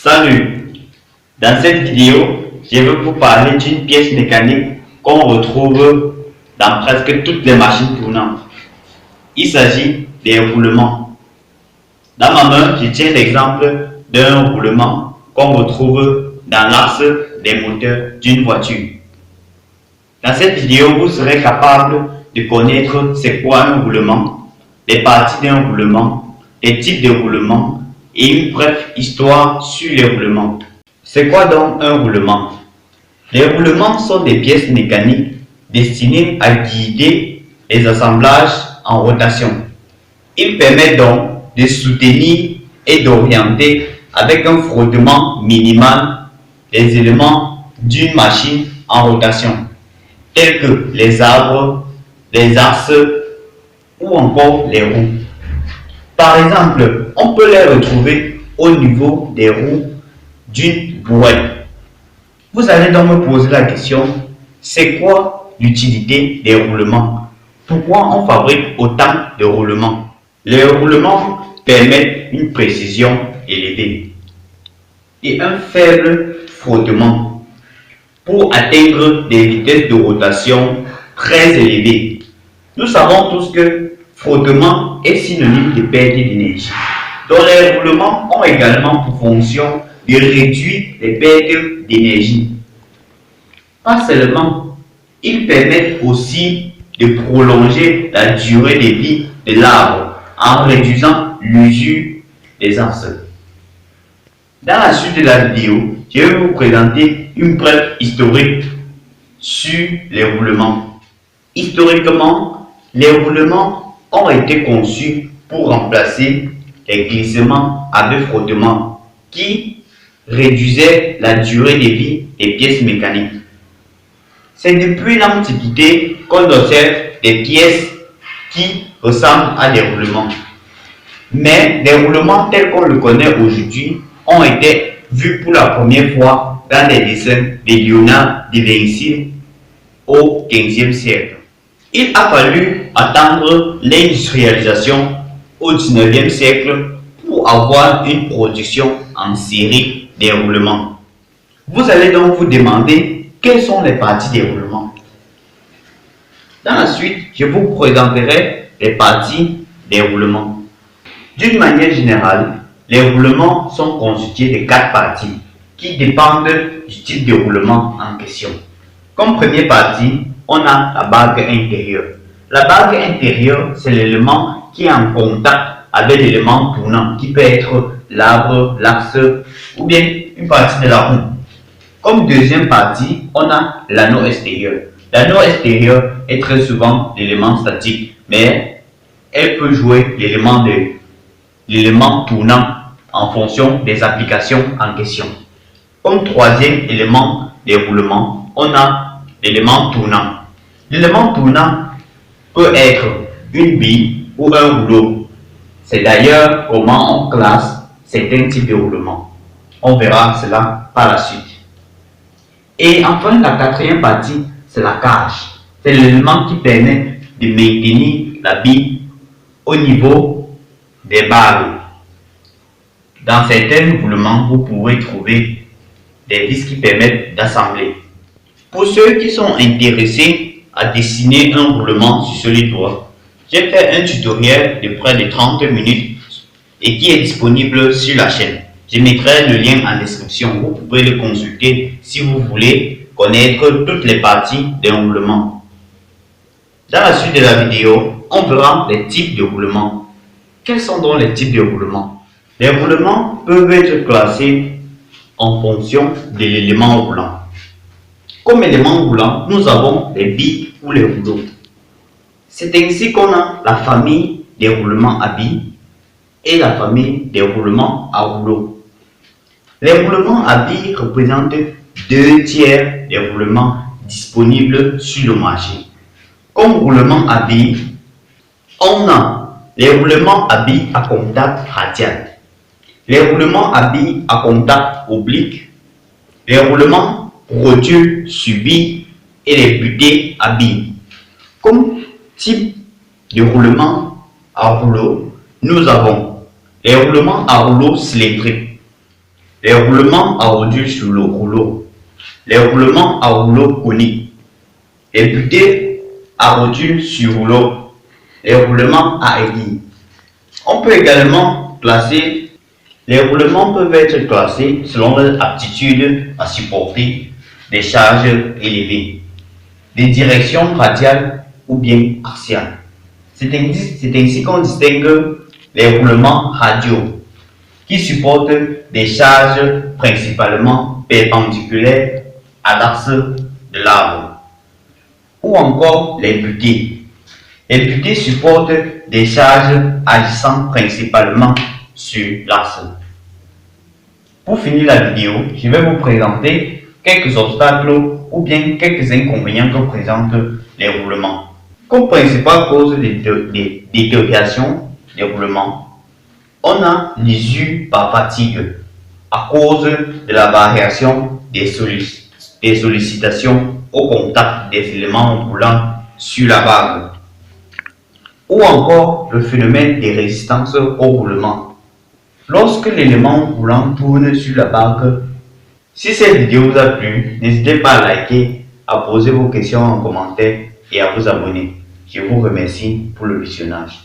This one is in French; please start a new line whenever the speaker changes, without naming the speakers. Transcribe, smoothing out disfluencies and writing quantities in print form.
Salut! Dans cette vidéo, je vais vous parler d'une pièce mécanique qu'on retrouve dans presque toutes les machines tournantes. Il s'agit des roulements. Dans ma main, je tiens l'exemple d'un roulement qu'on retrouve dans l'axe des moteurs d'une voiture. Dans cette vidéo, vous serez capable de connaître c'est quoi un roulement, les parties d'un roulement, les types de roulements et une brève histoire sur les roulements. C'est quoi donc un roulement? Les roulements sont des pièces mécaniques destinées à guider les assemblages en rotation. Ils permettent donc de soutenir et d'orienter avec un frottement minimal les éléments d'une machine en rotation, tels que les arbres, les axes ou encore les roues. Par exemple, on peut les retrouver au niveau des roues d'une brouette. Vous allez donc me poser la question, c'est quoi l'utilité des roulements? Pourquoi on fabrique autant de roulements? Les roulements permettent une précision élevée et un faible frottement pour atteindre des vitesses de rotation très élevées. Nous savons tous que frottement est synonyme de perte d'énergie. Donc les roulements ont également pour fonction de réduire les pertes d'énergie. Pas seulement, ils permettent aussi de prolonger la durée de vie de l'arbre en réduisant l'usure des axes. Dans la suite de la vidéo, je vais vous présenter une brève historique sur les roulements. Historiquement, les roulements ont été conçus pour remplacer les glissements avec frottement qui réduisaient la durée de vie des pièces mécaniques. C'est depuis l'Antiquité qu'on observe des pièces qui ressemblent à des roulements. Mais les roulements tels qu'on le connaît aujourd'hui ont été vus pour la première fois dans les dessins de Léonard de Vinci au XVe siècle. Il a fallu attendre l'industrialisation au XIXe siècle pour avoir une production en série des roulements. Vous allez donc vous demander quelles sont les parties des roulements. Dans la suite, je vous présenterai les parties des roulements. D'une manière générale, les roulements sont constitués de 4 parties qui dépendent du type de roulement en question. Comme première partie, on a la bague intérieure. La bague intérieure, c'est l'élément qui est en contact avec l'élément tournant, qui peut être l'arbre, l'axe ou bien une partie de la roue. Comme deuxième partie, on a l'anneau extérieur. L'anneau extérieur est très souvent l'élément statique, mais elle peut jouer l'élément tournant en fonction des applications en question. Comme troisième élément des roulements, on a l'élément tournant. L'élément tournant peut être une bille ou un rouleau. C'est d'ailleurs comment on classe certains types de roulements. On verra cela par la suite. Et enfin, la quatrième partie, c'est la cage. C'est l'élément qui permet de maintenir la bille au niveau des bagues. Dans certains roulements, vous pourrez trouver des vis qui permettent d'assembler. Pour ceux qui sont intéressés à dessiner un roulement sur SolidWorks, j'ai fait un tutoriel de près de 30 minutes et qui est disponible sur la chaîne. Je mettrai le lien en description. Vous pouvez le consulter si vous voulez connaître toutes les parties d'un roulement. Dans la suite de la vidéo, on verra les types de roulements. Quels sont donc les types de roulements? Les roulements peuvent être classés en fonction de l'élément roulant. Comme élément roulant, nous avons les billes ou les rouleaux. C'est ainsi qu'on a la famille des roulements à billes et la famille des roulements à rouleaux. Les roulements à billes représentent 2/3 des roulements disponibles sur le marché. Comme roulement à billes, on a les roulements à billes à contact radial, les roulements à billes à contact oblique, les roulements rotule sur bille et les butées à billes. Comme type de roulement à rouleau, nous avons les roulements à rouleau cylindrique, les roulements à rodules sur le rouleau, les roulements à rouleau conique, les butées à rodules sur rouleau, les roulements à aiguille. On peut également classer, les roulements peuvent être classés selon leur aptitude à supporter des charges élevées, des directions radiales ou bien axiales. C'est ainsi qu'on distingue les roulements radiaux, qui supportent des charges principalement perpendiculaires à l'axe de l'arbre, ou encore les butées. Les butées supportent des charges agissant principalement sur l'axe. Pour finir la vidéo, je vais vous présenter quelques obstacles ou bien quelques inconvénients que présentent les roulements. Comme principale cause de détérioration des roulements, on a l'usure par fatigue à cause de la variation des sollicitations au contact des éléments roulants sur la bague, ou encore le phénomène des résistances au roulement. Lorsque l'élément roulant tourne sur la bague, si cette vidéo vous a plu, n'hésitez pas à liker, à poser vos questions en commentaire et à vous abonner. Je vous remercie pour le visionnage.